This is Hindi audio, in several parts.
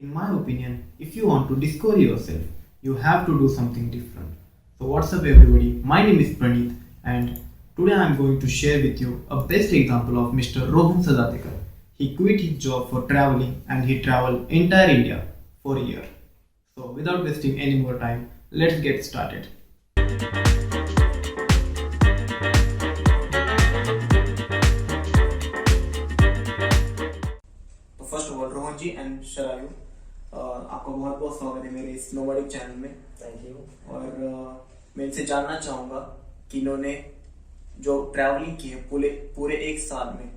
In my opinion, if you want to discover yourself, you have to do something different. So what's up everybody, my name is Praneeth and today I am going to share with you a best example of Mr. Rohan Sadatekar. He quit his job for traveling and he traveled entire India for a year. So without wasting any more time, let's get started. तो first of all Rohan ji and Sharayu, आपका बहुत बहुत स्वागत है मेरे इस नोमैडिक चैनल में। Thank you. और मैं इनसे जानना चाहूँगा कि इन्होंने जो ट्रैवलिंग की है पूरे एक साल में,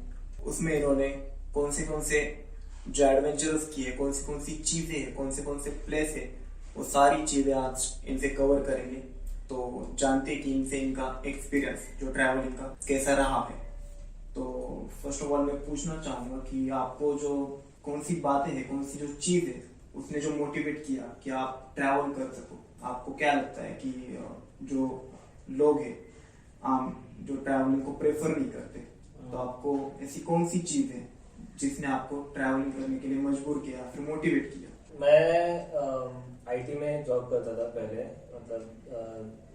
उसमें इन्होंने कौन से जो एडवेंचर्स किए, कौन सी चीज़ें हैं, कौन से प्लेस है, वो सारी चीज़ें आज इनसे कवर करेंगे। तो जानते हैं कि इनसे इनका एक्सपीरियंस जो ट्रैवलिंग का कैसा रहा है। तो फर्स्ट ऑफ ऑल मैं पूछना चाहूँगा कि आपको जो कौन सी बातें हैं, कौन सी जो चीज़ है उसने जो मोटिवेट किया कि आप ट्रैवल कर सको। आपको क्या लगता है कि जो लोग हैं आम जो ट्रैवलिंग को प्रेफर नहीं करते, तो आपको ऐसी कौन सी चीज़ है जिसने आपको ट्रैवलिंग करने के लिए मजबूर किया, फिर मोटिवेट किया? मैं आईटी में जॉब करता था पहले, मतलब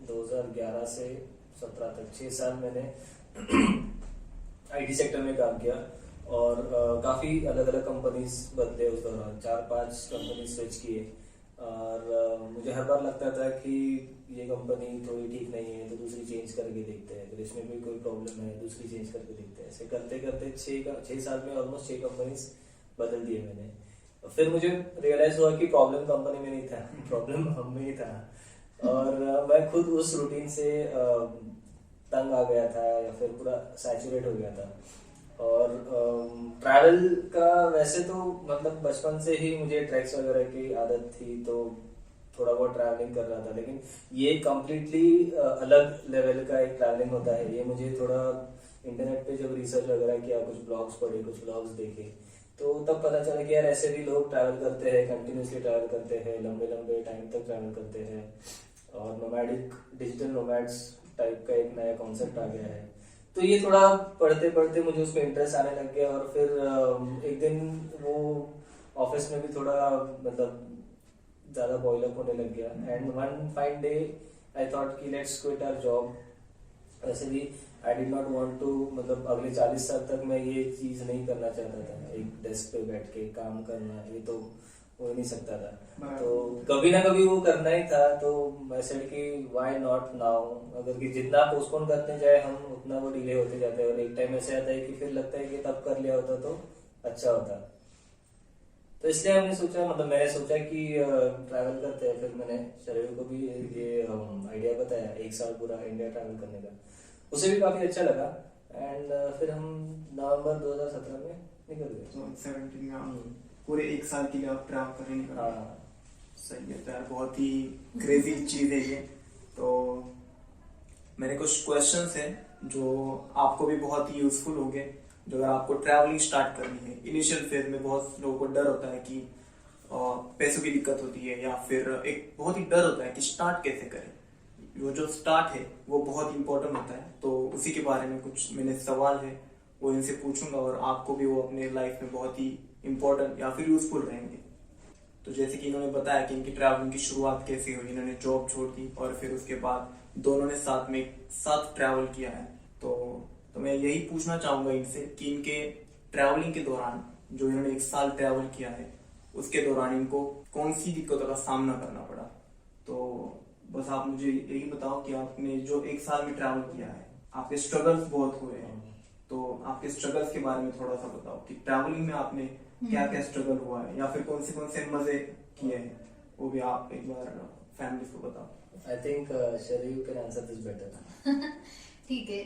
2011 से 17 तक 6 साल मैंने आईटी सेक्टर में काम किया और काफ़ी अलग अलग कंपनीज बदले उस दौरान, 4-5 कंपनी स्विच किए। और मुझे हर बार लगता था कि ये कंपनी थोड़ी ठीक नहीं है तो दूसरी चेंज करके देखते हैं, फिर इसमें भी कोई प्रॉब्लम है दूसरी चेंज करके देखते हैं। ऐसे करते करते 6 साल में ऑलमोस्ट 6 कंपनीज बदल दिए मैंने। फिर मुझे रियलाइज हुआ कि प्रॉब्लम कंपनी में नहीं था, प्रॉब्लम हम में ही था। और मैं खुद उस रूटीन से तंग आ गया था या फिर पूरा सैचुरेट हो गया था। और ट्रैवल का वैसे तो मतलब बचपन से ही मुझे ट्रैक्स वगैरह की आदत थी, तो थोड़ा बहुत ट्रैवलिंग कर रहा था। लेकिन ये कम्प्लीटली अलग लेवल का एक ट्रैवलिंग होता है। ये मुझे थोड़ा इंटरनेट पे जब रिसर्च वगैरह किया, कुछ ब्लॉग्स पढ़े, कुछ ब्लॉग्स देखे, तो तब पता चला कि यार ऐसे भी लोग ट्रैवल करते हैं, कंटिन्यूसली ट्रैवल करते हैं, लंबे लंबे टाइम तक ट्रैवल करते हैं। और नोमैडिक डिजिटल नोमैड्स टाइप का एक नया कॉन्सेप्ट आ गया है। तो ये थोड़ा पढ़ते पढ़ते मुझे उसमें इंटरेस्ट आने लग गया। और फिर एक दिन वो ऑफिस में भी थोड़ा मतलब ज़्यादा बॉयल अप होने लग गया। And one fine day I thought कि लेट्स क्विट आवर जॉब। वैसे भी I did not want to, मतलब अगले 40 साल तक मैं ये चीज़ नहीं करना चाहता था, एक डेस्क पे बैठ के काम करना, ये तो हो ही नहीं सकता था। तो कभी ना कभी वो करना ही था। तो मैं सेड कि व्हाई नॉट नाउ। अगर कि जितना पोस्टपोन करते जाए हम, उतना वो डिले होते जाते हैं। और एक टाइम ऐसे आता है कि फिर लगता है कि तब कर लिया होता तो अच्छा होता। तो इसलिए मैंने सोचा कि ट्रैवल करते हैं। फिर मैंने शरीर को भी ये आइडिया बताया, 1 साल पूरा इंडिया ट्रैवल करने का। उसे भी काफी अच्छा लगा। एंड फिर हम नवंबर 2017 में निकल गए। 2017 में आप पूरे 1 साल के लिए आप ट्रैवल कर रहे हैं? हाँ, सही है यार, बहुत ही क्रेजी चीज है ये। तो मेरे कुछ क्वेश्चंस हैं जो आपको भी बहुत ही यूजफुल होंगे, जो अगर आपको ट्रैवलिंग स्टार्ट करनी है। इनिशियल फेज में बहुत लोगों को डर होता है कि पैसों की दिक्कत होती है, या फिर एक बहुत ही डर होता है कि स्टार्ट कैसे करें। वो जो स्टार्ट है वो बहुत इंपॉर्टेंट होता है। तो उसी के बारे में कुछ मेरे सवाल है, वो इनसे पूछूंगा और आपको भी वो अपने लाइफ में बहुत ही इम्पोर्टेंट या फिर यूजफुल रहेंगे। तो जैसे कि इन्होंने बताया कि इनकी ट्रैवलिंग की शुरुआत कैसे हुई, इन्होंने जॉब छोड़ दी और फिर उसके बाद दोनों ने साथ ट्रैवल किया है। तो मैं यही पूछना चाहूंगा इनसे कि इनके ट्रैवलिंग के दौरान, जो इन्होंने 1 साल ट्रैवल किया है, उसके दौरान इनको कौन सी दिक्कतों का सामना करना पड़ा। तो बस आप मुझे यही बताओ कि आपने जो 1 साल में ट्रैवल किया है, आपके स्ट्रगल्स बहुत हुए हैं, तो आपके स्ट्रगल्स के बारे में थोड़ा सा बताओ कि ट्रैवलिंग में आपने क्या क्या स्ट्रगल हुआ है, या फिर कौन से मजे किए हैं, वो भी आप एक बार फैमिली को बताओ। आई थिंक शरी you can answer this better. ठीक है।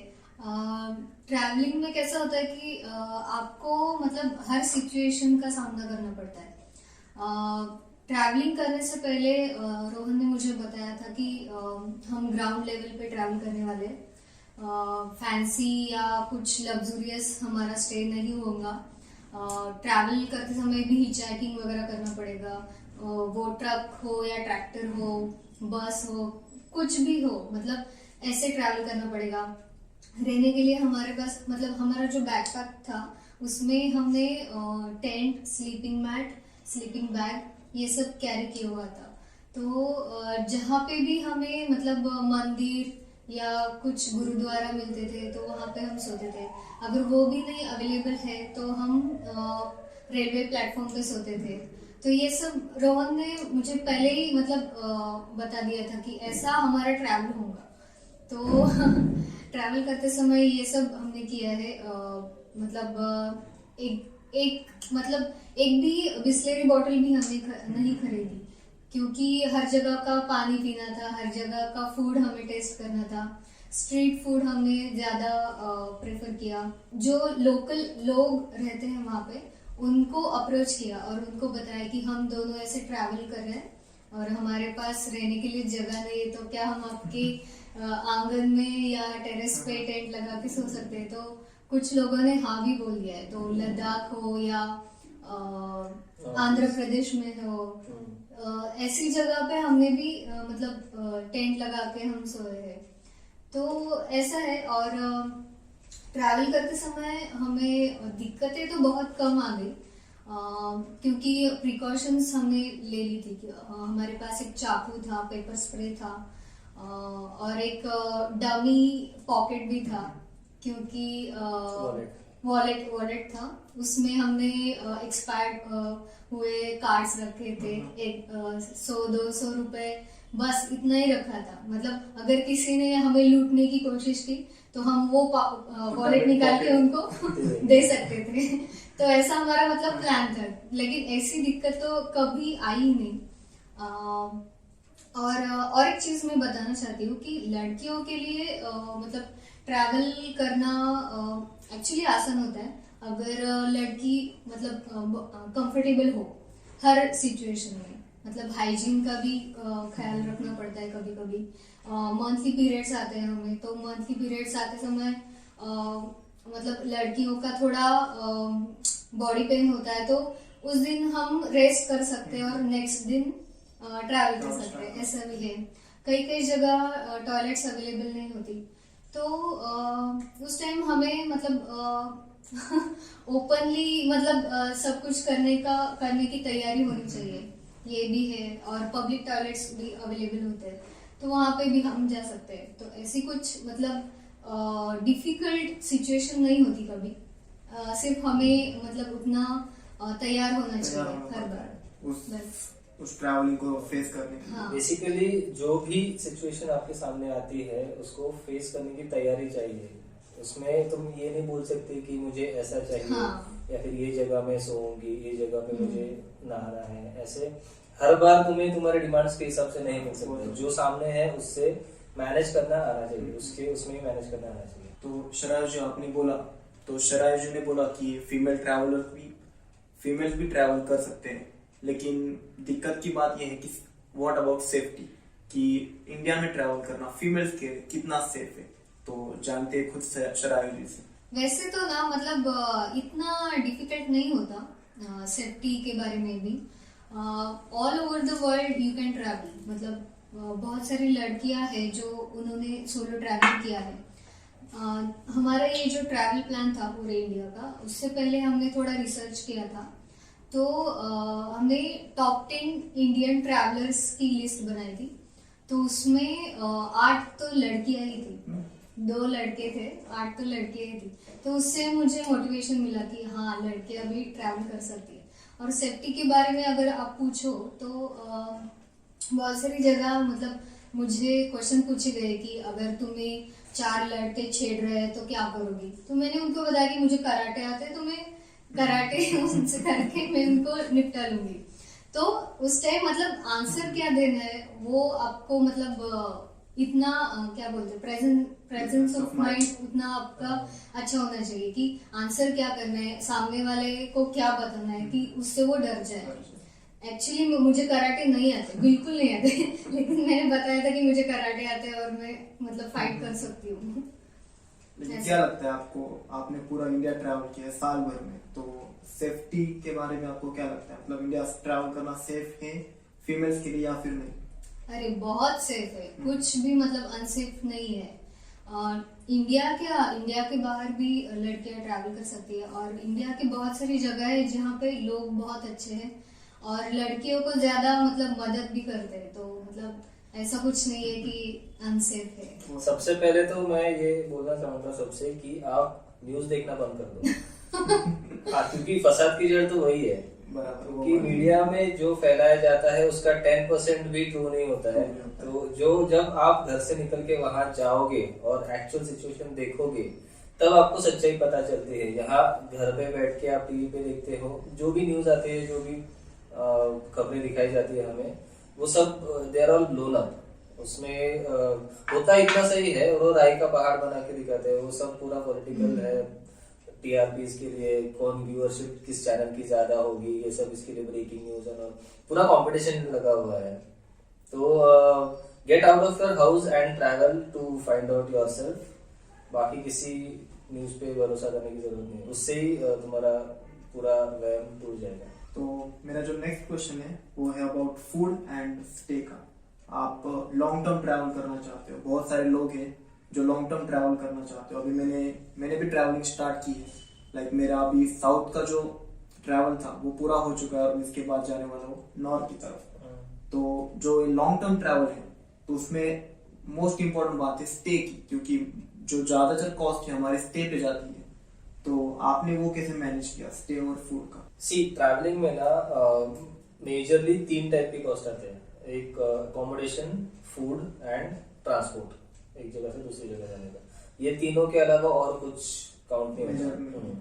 ट्रैवलिंग में कैसा होता है कि आपको मतलब हर सिचुएशन का सामना करना पड़ता है। ट्रैवलिंग करने से पहले रोहन ने मुझे बताया था कि हम ग्राउंड लेवल पे ट्रैवल करने वाले, फैंसी या कुछ लग्जूरियस हमारा स्टे नहीं होगा। ट्रैवल करते समय भी हिचहाइकिंग वगैरह करना पड़ेगा, वो ट्रक हो या ट्रैक्टर हो, बस हो, कुछ भी हो, मतलब ऐसे ट्रैवल करना पड़ेगा। रहने के लिए हमारे पास मतलब हमारा जो बैकपैक था उसमें हमने tent, sleeping mat sleeping bag ये सब कैरी किया हुआ था। तो जहाँ पे भी हमें मतलब मंदिर या कुछ गुरुद्वारा मिलते थे तो वहाँ पे हम सोते थे। अगर वो भी नहीं अवेलेबल है तो हम रेलवे प्लेटफॉर्म पे सोते थे। तो ये सब रोहन ने मुझे पहले ही मतलब बता दिया था कि ऐसा हमारा ट्रैवल होगा। तो ट्रैवल करते समय ये सब हमने किया है। मतलब एक भी बिस्लेरी बॉटल भी हमने नहीं खरीदी, क्योंकि हर जगह का पानी पीना था, हर जगह का फूड हमें टेस्ट करना था। स्ट्रीट फूड हमने ज्यादा प्रेफर किया। जो लोकल लोग रहते हैं वहाँ पे उनको अप्रोच किया और उनको बताया कि हम दोनों ऐसे ट्रैवल कर रहे हैं और हमारे पास रहने के लिए जगह नहीं है, तो क्या हम आपके आंगन में या टेरेस पे टेंट लगा के सो सकते हैं। तो कुछ लोगों ने हाँ भी बोल दिया है। तो लद्दाख हो या आंध्र प्रदेश में हो, ऐसी जगह पे हमने भी मतलब टेंट लगा के हम सोए हैं। तो ऐसा है। और ट्रैवल करते समय हमें दिक्कतें तो बहुत कम आ गई, क्योंकि प्रिकॉशंस हमने ले ली थी कि हमारे पास एक चाकू था, पेपर स्प्रे था और एक डमी पॉकेट भी था, क्योंकि वॉलेट था। उसमें हमने एक्सपायर्ड हुए कार्ड्स रखे थे, 100-200 रुपए, बस इतना ही रखा था। मतलब अगर किसी ने हमें लूटने की कोशिश की तो हम वो वॉलेट निकाल के उनको दे सकते थे। तो ऐसा हमारा मतलब प्लान था, लेकिन ऐसी दिक्कत तो कभी आई ही नहीं। और एक चीज मैं बताना चाहती हूँ कि लड़कियों के लिए मतलब ट्रैवल करना एक्चुअली आसान होता है अगर लड़की मतलब कंफर्टेबल हो हर सिचुएशन में। मतलब हाइजीन का भी ख्याल रखना पड़ता है कभी कभी। मंथली पीरियड्स आते हैं हमें, तो मंथली पीरियड्स आते समय मतलब लड़कियों का थोड़ा बॉडी पेन होता है, तो उस दिन हम रेस्ट कर सकते हैं और नेक्स्ट दिन ट्रैवल कर सकते हैं। ऐसा भी है। कई जगह टॉयलेट्स अवेलेबल नहीं होती, तो उस टाइम हमें मतलब ओपनली मतलब सब कुछ करने की तैयारी होनी चाहिए। ये भी है। और पब्लिक टॉयलेट्स भी अवेलेबल होते हैं, तो वहाँ पे भी हम जा सकते हैं। तो ऐसी कुछ मतलब डिफिकल्ट सिचुएशन नहीं होती कभी। सिर्फ हमें मतलब उतना तैयार होना चाहिए हर बार उस ट्रैवलिंग को फेस करने के लिए। हाँ। बेसिकली जो भी सिचुएशन आपके सामने आती है उसको फेस करने की तैयारी चाहिए। उसमें तुम ये नहीं बोल सकते कि मुझे ऐसा चाहिए, हाँ। या फिर ये जगह में सोऊंगी, ये जगह पे मुझे नहाना है। ऐसे हर बार तुम्हें तुम्हारे डिमांड्स के हिसाब से नहीं मिल सकते। जो सामने है उससे मैनेज करना आना चाहिए, उसमें ही मैनेज करना आना चाहिए। तो शराय जो आपने बोला, तो शराय जी ने बोला कि फीमेल्स भी ट्रैवल कर सकते हैं, लेकिन दिक्कत की बात यह है कि व्हाट अबाउट सेफ्टी, कि इंडिया में ट्रैवल करना फीमेल्स के कितना सेफ है। तो जानते हैं खुद शराय जी से। वैसे तो ना मतलब इतना डिफिकल्ट नहीं होता सेफ्टी के बारे में भी। All over the world you can travel. मतलब बहुत सारी लड़कियां हैं जो उन्होंने सोलो ट्रैवल किया है। हमारा ये जो ट्रैवल प्लान था पूरे इंडिया का, उससे पहले हमने थोड़ा रिसर्च किया था। तो हमने टॉप 10 इंडियन ट्रैवलर्स की लिस्ट बनाई थी। तो उसमें 8 तो लड़कियां ही थी, 2 लड़के थे, 8 तो लड़कियां ही थी। तो उससे मुझे मोटिवेशन मिला कि हाँ, लड़कियां भी ट्रैवल कर सकती है। और सेफ्टी के बारे में अगर आप पूछो तो बहुत सारी जगह मतलब मुझे क्वेश्चन पूछे गए कि अगर तुम्हें 4 लड़के छेड़ रहे हैं तो क्या करोगी। तो मैंने उनको बताया कि मुझे कराटे आते हैं, तो मैं कराटे उनसे करके मैं उनको निपटा लूंगी। तो उस टाइम मतलब आंसर क्या देना है वो आपको मतलब इतना क्या बोलते प्रेजेंस ऑफ माइंड उतना आपका अच्छा होना चाहिए कि आंसर क्या करना है, सामने वाले को क्या बताना है कि उससे वो डर जाए। एक्चुअली मुझे कराटे नहीं आते, बिल्कुल नहीं आते लेकिन मैंने बताया था कि मुझे कराटे आते हैं और मैं मतलब फाइट कर सकती हूँ। लेकिन क्या लगता है आपको, आपने पूरा इंडिया ट्रैवल किया है साल भर में, तो सेफ्टी के बारे में आपको क्या लगता है? मतलब इंडिया ट्रैवल करना सेफ है फीमेल्स के लिए या फिर नहीं? अरे बहुत सेफ है, कुछ भी मतलब अनसेफ नहीं है। इंडिया के बाहर भी लड़कियां ट्रैवल कर सकती है और इंडिया की बहुत सारी जगह है जहाँ पे लोग बहुत अच्छे हैं और लड़कियों को ज्यादा मतलब मदद भी करते हैं, तो मतलब ऐसा कुछ नहीं है कि अनसेफ है। सबसे पहले तो मैं ये बोलना चाहूंगा सबसे कि आप न्यूज देखना बंद कर दो। हाँ, क्योंकि फसाद की जड़ तो वही है। बराबर, वो क्योंकि बात है। मीडिया में जो फैलाया जाता है उसका 10% भी ट्रू नहीं होता है। तो जो जब आप घर से निकल के वहां जाओगे और एक्चुअल सिचुएशन देखोगे तब आपको सच्चाई पता चलती है। यहाँ घर पे बैठ के आप टीवी पे देखते हो, जो भी न्यूज आती है, जो भी खबरें दिखाई जाती है हमें, वो सब they are all blown up. उसमें होता इतना सही है और वो राई का पहाड़ बना के दिखाते हैं। वो सब पूरा पॉलिटिकल है, टीआरपीस के लिए कौन व्यूअरशिप किस चैनल की ज्यादा होगी, ये सब इसके लिए ब्रेकिंग न्यूज और पूरा कंपटीशन लगा हुआ है। तो get out of your house and travel to find out yourself. बाकी किसी न्यूज पे भरोसा करने की जरूरत नहीं, उससे ही तुम्हारा पूरा वहम टूट जाएगा। तो मेरा जो नेक्स्ट क्वेश्चन है वो है अबाउट फूड एंड स्टे का। आप लॉन्ग टर्म ट्रैवल करना चाहते हो, बहुत सारे लोग हैं जो लॉन्ग टर्म ट्रैवल करना चाहते हो। अभी मैंने भी ट्रैवलिंग स्टार्ट की है। लाइक मेरा अभी साउथ का जो ट्रैवल था वो पूरा हो चुका है और इसके बाद जाने वाला हूँ नॉर्थ की तरफ। तो जो लॉन्ग टर्म ट्रैवल है तो उसमें मोस्ट इम्पोर्टेंट बात है स्टे की, क्योंकि जो ज्यादातर कॉस्ट है हमारे स्टे पे जाती है। तो आपने वो कैसे मैनेज किया, स्टे और फूड का? सी ट्रैवलिंग में ना मेजरली 3 टाइप की कॉस्ट आते हैं। एक अकोमोडेशन, फूड एंड ट्रांसपोर्ट, एक जगह से दूसरी जगह जाने का। ये तीनों के अलावा और कुछ काउंट नहीं होता।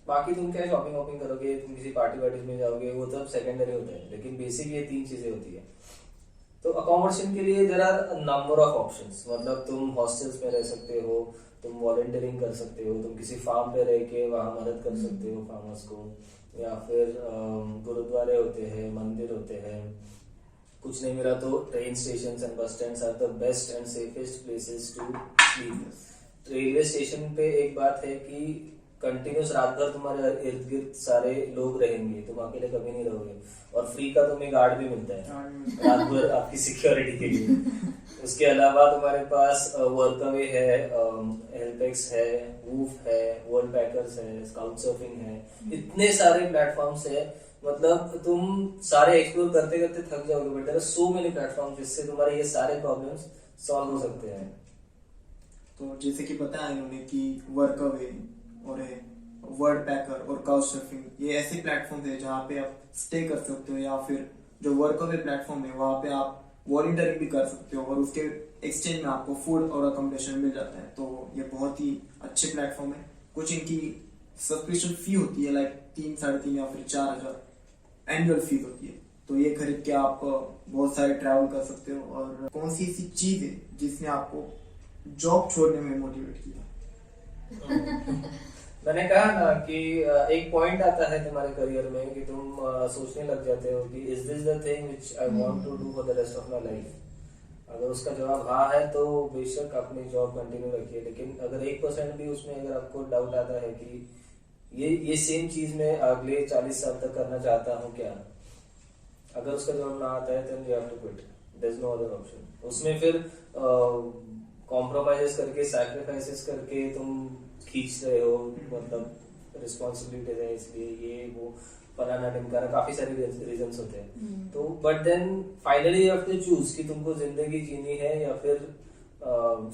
बाकी तुम क्या शॉपिंग वॉपिंग करोगे, तुम किसी पार्टी वार्टी में जाओगे, वो सब सेकेंडरी होता है। लेकिन बेसिक ये 3 चीजें होती है। तो अकोमोडेशन के लिए there are number of options. मतलब तुम हॉस्टल्स में रह सकते हो, तुम वॉलंटियरिंग कर सकते हो, तुम किसी फार्म पे रह के वहां मदद कर सकते हो फार्मर्स को, या फिर गुरुद्वारे होते हैं, मंदिर होते हैं। कुछ नहीं मिला तो train station and bus stand are the best and safest places to sleep. Railway station पे एक बात है कि कंटिन्यूस रात भर तुम्हारे इर्द गिर्द सारे लोग रहेंगे, तुम अकेले कभी नहीं रहोगे। और फ्री का तुम्हें गार्ड भी मिलता है रात भर आपकी सिक्योरिटी के लिए। उसके अलावा तुम्हारे पास वर्कअवे है, हेल्पेक्स है, वूफ है, वर्ल्ड पैकर्स है, स्काउट सर्फिंग है। इतने सारे प्लेटफॉर्म्स है, मतलब तुम सारे एक्सप्लोर करते करते थक जाओगे। But there are so many platforms जिससे तुम्हारे ये सारे प्रॉब्लम्स सॉल्व हो सकते हैं। तो जैसे कि बताया इन्होंने कि वर्कअवे और वर्ल्ड पैकर और काउच सर्फिंग, ये ऐसे प्लेटफॉर्म है जहाँ पे आप स्टे कर सकते हो, या फिर जो वर्कअवे प्लेटफॉर्म है वहाँ पे आप वॉलंटियरिंग भी कर सकते हो और उसके एक्सचेंज में आपको फूड और अकोमोडेशन मिल जाता है। तो ये बहुत ही अच्छे प्लेटफॉर्म है। कुछ इनकी सब्सक्रिप्शन फी होती है, लाइक 3-3.5 या फिर 4,000 एनुअल फीस होती है। तो ये खरीद के आप बहुत सारे ट्रैवल कर सकते हो। और कौन सी ऐसी चीज है जिसने आपको जॉब छोड़ने में मोटिवेट किया? मैंने कहा ना कि एक पॉइंट आता है तुम्हारे करियर में कि तुम सोचने लग जाते हो कि is this the thing which I want to do for the rest of my life. अगर उसका जवाब हाँ है तो बेशक अपनी जॉब कंटिन्यू रखिए। लेकिन अगर 1% भी उसमें अगर आपको डाउट आता है कि ये सेम चीज मैं अगले 40 साल तक करना चाहता हूँ क्या, अगर उसका जवाब ना आता है then you have to quit, there is no other option. उसमें फिर कॉम्प्रोमाइजेस करके, सैक्रिफाइसेस करके तुम खींच रहे हो, मतलब रिस्पॉन्सिबिलिटी है इसलिए ये वो फलाना ढिमकाना, काफी सारे रीजंस होते हैं। तो but then finally you have to choose कि तुमको जिंदगी जीनी है या फिर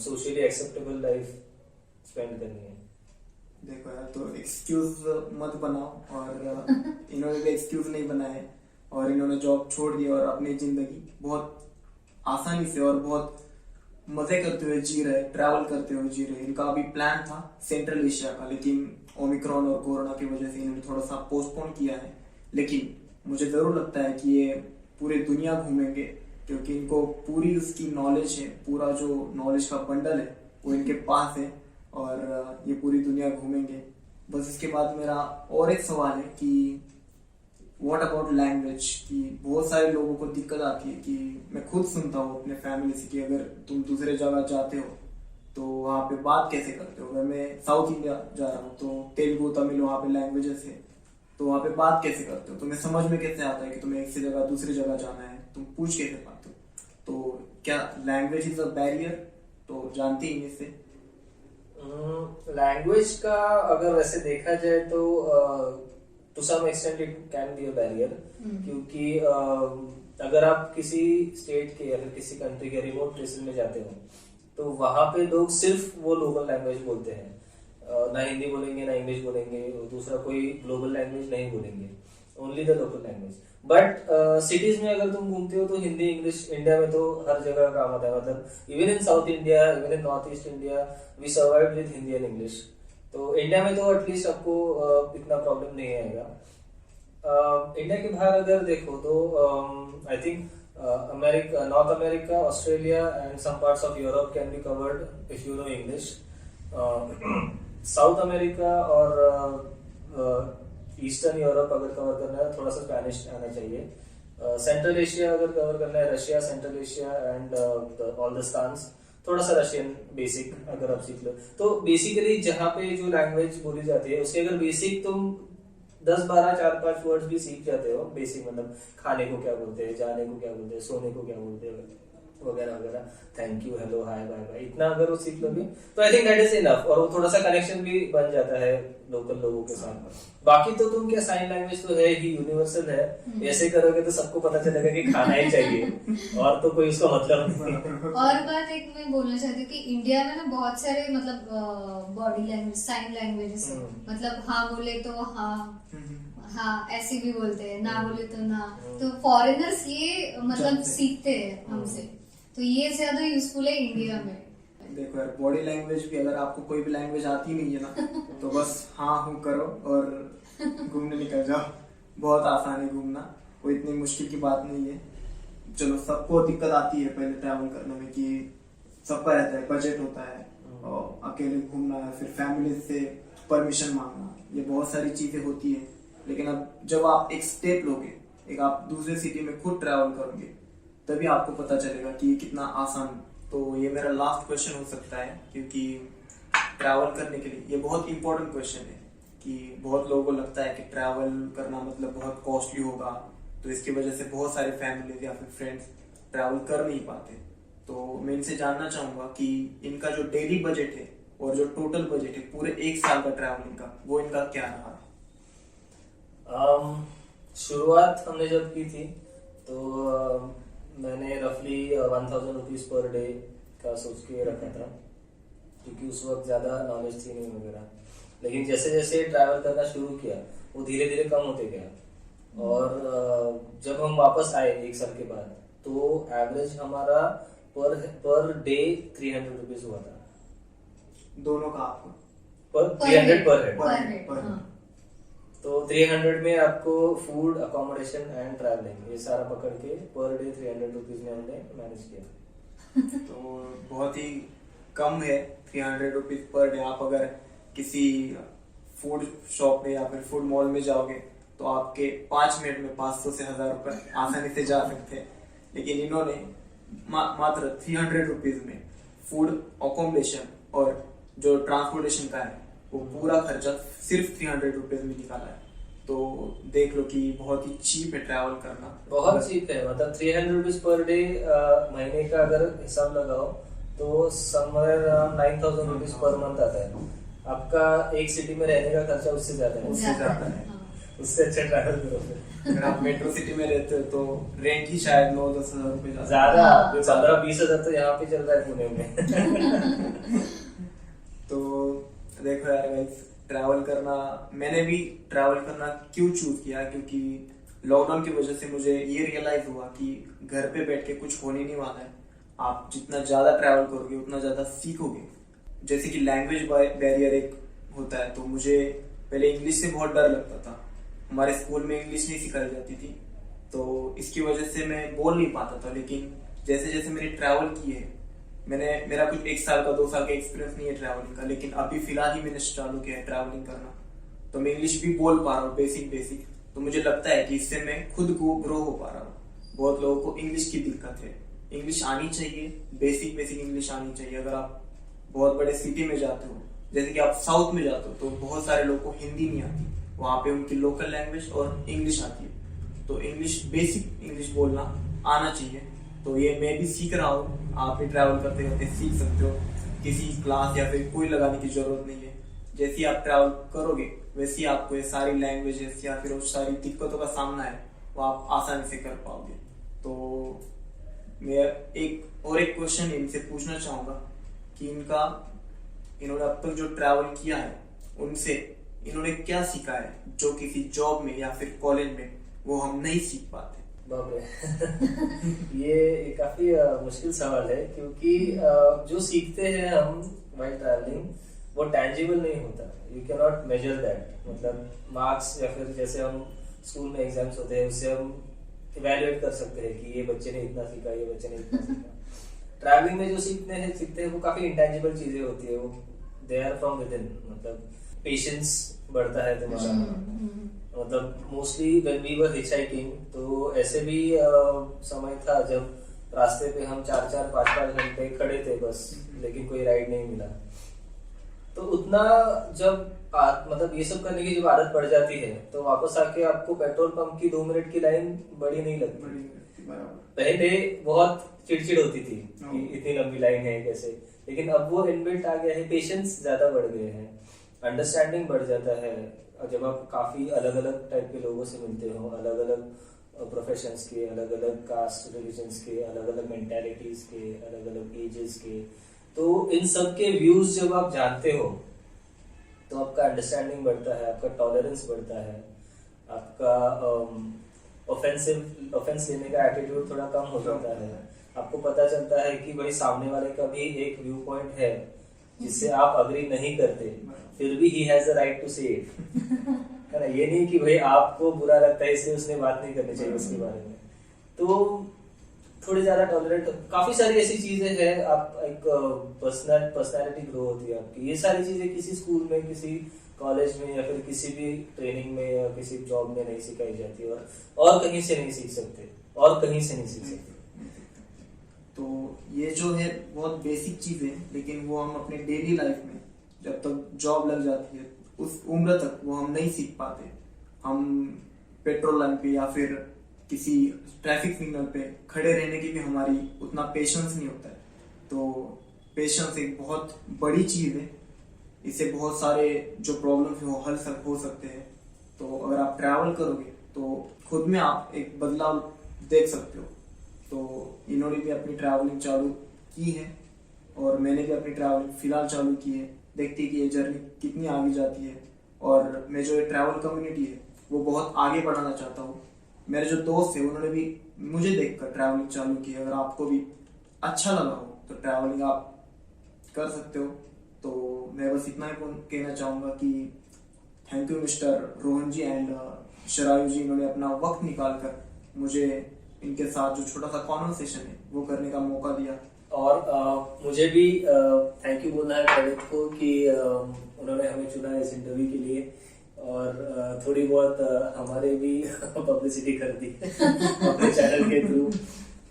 सोशली एक्सेप्टेबल लाइफ स्पेंड करनी है। देखो यार, तो एक्सक्यूज मत बनाओ। और इन्होंने भी एक्सक्यूज नहीं बनाए और इन्होंने जॉब छोड़ दी और अपनी जिंदगी बहुत आसानी से और बहुत मजे करते हुए जी रहे, ट्रैवल करते हुए जी रहे। इनका अभी प्लान था सेंट्रल एशिया का, लेकिन ओमिक्रॉन और कोरोना की वजह से इन्होंने थोड़ा सा पोस्टपोन किया है। लेकिन मुझे जरूर लगता है कि ये पूरी दुनिया घूमेंगे, क्योंकि इनको पूरी उसकी नॉलेज है, पूरा जो नॉलेज का बंडल है वो इनके पास है और ये पूरी दुनिया घूमेंगे। बस इसके बाद मेरा और एक सवाल है कि व्हाट अबाउट लैंग्वेज, कि बहुत सारे लोगों को दिक्कत आती है कि मैं खुद सुनता हूँ अपने फैमिली से कि अगर तुम दूसरे जगह जाते हो तो वहाँ पे बात कैसे करते हो। अगर मैं साउथ इंडिया जा रहा हूँ तो तेलुगु, तमिल वहाँ पे लैंग्वेजेस है, तो वहाँ पे बात कैसे करते हो, तुम्हें समझ में कैसे आता है कि तुम्हें एक से जगह दूसरी जगह जाना है, तुम पूछ कैसे पाते हो? तो क्या लैंग्वेज इज अ बैरियर? तो जानते ही इससे लैंग्वेज का अगर वैसे देखा जाए तो to some extent it can be a barrier, क्योंकि अगर आप किसी स्टेट के या फिर किसी कंट्री के रिमोट प्लेसेस में जाते हो तो वहां पे लोग सिर्फ वो लोकल लैंग्वेज बोलते हैं, ना हिंदी बोलेंगे ना इंग्लिश बोलेंगे, दूसरा कोई ग्लोबल लैंग्वेज नहीं बोलेंगे, only the local language. But cities में अगर तुम घूमते हो तो हिंदी इंग्लिश, इंडिया में तो हर जगह काम होता है, मतलब even in south India, even in north east India we survive with Hindi and English. तो इंडिया में तो एटलीस्ट आपको इतना प्रॉब्लम नहीं आएगा। इंडिया के बाहर अगर देखो तो I think America, north America, Australia and some parts of Europe can be covered if you know English. South America और ईस्टर्न यूरोप अगर कवर करना है थोड़ा सा स्पेनिश आना चाहिए। सेंट्रल एशिया अगर कवर करना है, Russia, central Asia and all the stance, थोड़ा सा रशियन बेसिक अगर आप सीख लो तो बेसिकली जहाँ पे जो लैंग्वेज बोली जाती है उसके अगर बेसिक तुम 10-12, 4-5 वर्ड्स भी सीख जाते हो, बेसिक मतलब खाने को क्या बोलते हैं, जाने को क्या बोलते हैं, सोने को क्या बोलते हैं वगैरह वगैरह, thank you, hello, hi, bye bye, इतना अगर वो सीख लोगे तो I think that is enough, और वो थोड़ा सा कनेक्शन भी बन जाता है लोकल लोगों के साथ। बाकी तो तुम क्या, साइन लैंग्वेज तो है ही, यूनिवर्सल है, ऐसे करोगे तो सबको पता चलेगा कि खाना ही चाहिए और तो कोई उसका मतलब नहीं। और बात एक मैं बोलना चाहती हूँ कि इंडिया में ना बहुत सारे मतलब बॉडी लैंग्वेज, साइन लैंग्वेजेस, मतलब हाँ बोले तो हाँ, हाँ ऐसे भी बोलते हैं, ना बोले तो ना, तो फॉरेनर्स ये मतलब सीखते हैं हमसे, तो ये ज्यादा यूजफुल है इंडिया में। देखो यार, बॉडी लैंग्वेज भी अगर आपको कोई भी लैंग्वेज आती नहीं है ना तो बस हाँ हूँ करो और घूमने निकल जाओ। बहुत आसान है घूमना, कोई इतनी मुश्किल की बात नहीं है। चलो सबको दिक्कत आती है पहले ट्रैवल करने में कि सबका रहता है, बजट होता है और अकेले घूमना है, फिर फैमिली से परमिशन मांगना, ये बहुत सारी चीजें होती है। लेकिन अब जब आप एक स्टेप लोगे, एक आप दूसरे सिटी में खुद ट्रैवल करोगे, तभी आपको पता चलेगा कि ये कितना आसान। तो ये मेरा लास्ट क्वेश्चन हो सकता है, क्योंकि ट्रैवल करने के लिए ये बहुत इंपॉर्टेंट क्वेश्चन है कि बहुत लोगों को लगता है कि ट्रैवल करना मतलब बहुत कॉस्टली होगा, तो इसकी वजह से बहुत सारे फैमिली या फिर फ्रेंड्स ट्रैवल कर नहीं पाते। तो मैं इनसे जानना चाहूंगा कि इनका जो डेली बजट है और जो टोटल बजट है पूरे 1 साल का ट्रैवलिंग का, वो इनका क्या रहा? शुरुआत हमने जब की थी तो मैंने रफली 1000 रुपीज पर डे का सोच के रखा था, क्योंकि उस वक्त ज्यादा नॉलेज थी नहीं वगैरह। लेकिन जैसे जैसे ट्रैवल करना शुरू किया वो धीरे धीरे कम होते गया, और जब हम वापस आए 1 साल के बाद तो एवरेज हमारा पर डे 300 रुपीज हुआ था, दोनों का आपको? पर 300 पर हेड। पर हेड, हाँ। तो 300 में आपको फूड, अकोमोडेशन एंड ट्रैवलिंग ये सारा पकड़ के पर डे 300 रुपीज में हमने मैनेज किया। तो बहुत ही कम है 300 रुपीज पर डे। आप अगर किसी फूड शॉप में या फिर फूड मॉल में जाओगे तो आपके 5 मिनट में 500 से 1000 रुपए आसानी से जा सकते हैं। लेकिन इन्होंने मात्र 300 रुपीज में फूड, अकोमोडेशन और जो ट्रांसपोर्टेशन का है वो पूरा खर्चा सिर्फ 300 रुपीज में निकाला है। तो देख लो कि बहुत ही चीप है ट्रैवल करना, बहुत चीप है। मतलब 300 रुपीज पर डे महीने का अगर हिसाब लगाओ तो somewhere around 9000 rupees per month आता है। आपका एक सिटी में रहने का खर्चा उससे ज्यादा है, उससे ज्यादा है। उससे अच्छा ट्रैवल करो। अगर आप मेट्रो सिटी में रहते हो तो रेंट ही शायद 9-10 हजार रुपए ज्यादा, हाँ। 15-20 हजार तो यहाँ पे चल रहा है पुणे में। तो देखो यार गाइस, ट्रैवल करना, मैंने भी ट्रैवल करना क्यों चूज किया, क्योंकि लॉकडाउन की वजह से मुझे ये रियलाइज हुआ कि घर पे बैठ के कुछ होने नहीं वाला है। आप जितना ज्यादा ट्रैवल करोगे उतना ज्यादा सीखोगे। जैसे कि लैंग्वेज बैरियर एक होता है, तो मुझे पहले इंग्लिश से बहुत डर लगता था। हमारे स्कूल में इंग्लिश नहीं सिखाई जाती थी, तो इसकी वजह से मैं बोल नहीं पाता था। लेकिन जैसे जैसे मैंने ट्रैवल की है, मेरा कुछ 1 साल का 2 साल का एक्सपीरियंस नहीं है ट्रैवलिंग का, लेकिन अभी फिलहाल ही मैंने चालू किया है ट्रैवलिंग करना, तो मैं इंग्लिश भी बोल पा रहा हूँ बेसिक। तो मुझे लगता है कि इससे मैं खुद को ग्रो हो पा रहा हूँ। बहुत लोगों को इंग्लिश की दिक्कत है, इंग्लिश आनी चाहिए, बेसिक इंग्लिश आनी चाहिए। अगर आप बहुत बड़े सिटी में जाते हो, जैसे कि आप साउथ में जाते हो, तो बहुत सारे लोगों को हिंदी नहीं आती, वहां पे उनकी लोकल लैंग्वेज और इंग्लिश आती है। तो इंग्लिश, बेसिक इंग्लिश बोलना आना चाहिए। तो ये मैं भी सीख रहा हूँ, आप भी ट्रैवल करते करते सीख सकते हो। किसी क्लास या फिर कोई लगाने की जरूरत नहीं है। जैसे ही आप ट्रैवल करोगे वैसे ही आपको ये सारी लैंग्वेजेस या फिर वो सारी दिक्कतों का सामना है वो आप आसानी से कर पाओगे। तो मैं एक क्वेश्चन इनसे पूछना चाहूंगा कि इन्होंने अब तक जो ट्रैवल किया है उनसे इन्होंने क्या सीखा है जो किसी जॉब में या फिर कॉलेज में वो हम नहीं सीख पाते। बाप रे ये काफी मुश्किल सवाल है, क्योंकि जो सीखते हैं हम व्हाइल ट्रैवलिंग वो टैंजिबल नहीं होता। You can not measure that. मतलब मार्क्स या फिर जैसे हम स्कूल में एग्जाम्स होते हैं उससे हम इवेल्युएट कर सकते हैं कि ये बच्चे ने इतना सीखा, ये बच्चे ने इतना सीखा। ट्रैवलिंग में जो सीखते हैं वो काफी इंटेंजिबल चीजें होती है, वो they are from within. मतलब पेशेंस बढ़ता है तुम्हारा। मतलब mostly when we were hitchhiking तो ऐसे भी समय था जब रास्ते पे हम 4-4, 5-5 घंटे खड़े थे बस, लेकिन कोई राइड नहीं मिला। तो उतना जब मतलब ये सब करने की जब आदत पड़ जाती है तो वापस आके आपको पेट्रोल पंप की 2 मिनट की लाइन बड़ी नहीं लगती। पहले बहुत चिड़चिड़ होती थी कि इतनी लंबी लाइन है कैसे, लेकिन अब वो इनबिल्ट आ गया है। पेशेंस ज्यादा बढ़ गए हैं, अंडरस्टैंडिंग बढ़ जाता है। जब आप काफी अलग अलग टाइप के लोगों से मिलते हो, अलग अलग प्रोफेशंस के, अलग अलग कास्ट रिलीजन्स के, अलग अलग मेंटालिटीज के, अलग अलग एजेस के, तो इन सब के व्यूज जब आप जानते हो तो आपका अंडरस्टैंडिंग बढ़ता है, आपका टॉलरेंस बढ़ता है, आपका ऑफेंस लेने का एटीट्यूड थोड़ा कम हो जाता है। आपको पता चलता है कि भाई सामने वाले का भी एक व्यू पॉइंट है जिससे आप अग्री नहीं करते, फिर भी he has the right to say it, है ना। ये नहीं कि भाई आपको बुरा लगता है इसलिए उसने बात नहीं करनी चाहिए उसके बारे में। तो थोड़ी ज्यादा टॉलरेंट, काफी सारी ऐसी चीजें हैं। आप एक पर्सनालिटी ग्रो होती है आपकी। ये सारी चीजें किसी स्कूल में, किसी कॉलेज में या फिर किसी भी ट्रेनिंग में या किसी जॉब में नहीं सिखाई जाती और कहीं से नहीं सीख सकते, और कहीं से नहीं सीख सकते। तो ये जो है बहुत बेसिक चीज है, लेकिन वो हम अपने डेली लाइफ में जब तक जॉब लग जाती है उस उम्र तक वो हम नहीं सीख पाते। हम पेट्रोल लाइन पे या फिर किसी ट्रैफिक सिग्नल पे खड़े रहने की भी हमारी उतना पेशेंस नहीं होता है। तो पेशेंस एक बहुत बड़ी चीज है, इससे बहुत सारे जो प्रॉब्लम है वो हल हो सकते हैं। तो अगर आप ट्रैवल करोगे तो खुद में आप एक बदलाव देख सकते हो। तो इन्होंने भी अपनी ट्रैवलिंग चालू की है और मैंने भी अपनी ट्रैवलिंग फिलहाल चालू की है। देखते हैं कि ये जर्नी कितनी आगे जाती है, और मैं जो ट्रैवल कम्युनिटी है वो बहुत आगे बढ़ाना चाहता हूँ। मेरे जो दोस्त है उन्होंने भी मुझे देखकर ट्रैवलिंग चालू की है। अगर आपको भी अच्छा लगा हो तो ट्रैवलिंग आप कर सकते हो। तो मैं बस इतना ही कहना चाहूंगा कि thank you mister Rohan ji and Sharayu ji, इन्होंने अपना वक्त निकाल कर मुझे इनके साथ जो छोटा सा कॉन्वर्सेशन है वो करने का मौका दिया। और मुझे भी थैंक यू बोलना है कैडेट को कि उन्होंने हमें चुना इस इंटरव्यू के लिए, और थोड़ी बहुत हमारे भी पब्लिसिटी कर दी अपने चैनल के थ्रू।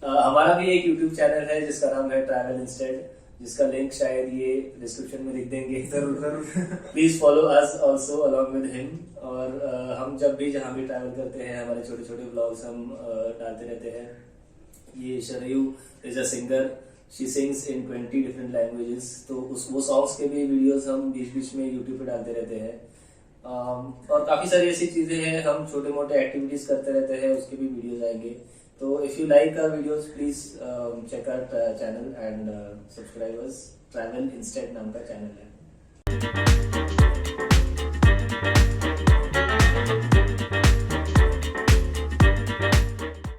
हमारा भी एक यूट्यूब चैनल है जिसका नाम है ट्रैवल इंस्टेड, जिसका लिंक शायद ये डिस्क्रिप्शन में लिख देंगे। जरूर please follow us also along with him. और हम जब भी जहाँ भी ट्रैवल करते हैं हमारे छोटे छोटे ब्लॉग्स हम डालते रहते हैं। ये Sharayu is a singer, she sings in 20 different languages. तो वो सॉन्ग्स के भी वीडियोस हम बीच बीच में यूट्यूब पे डालते रहते हैं। और काफी सारी ऐसी चीजें हैं, हम छोटे मोटे एक्टिविटीज करते रहते हैं, उसके भी वीडियोस आएंगे। तो if you like our videos please check out channel and subscribe us. Travel instead नाम का चैनल है।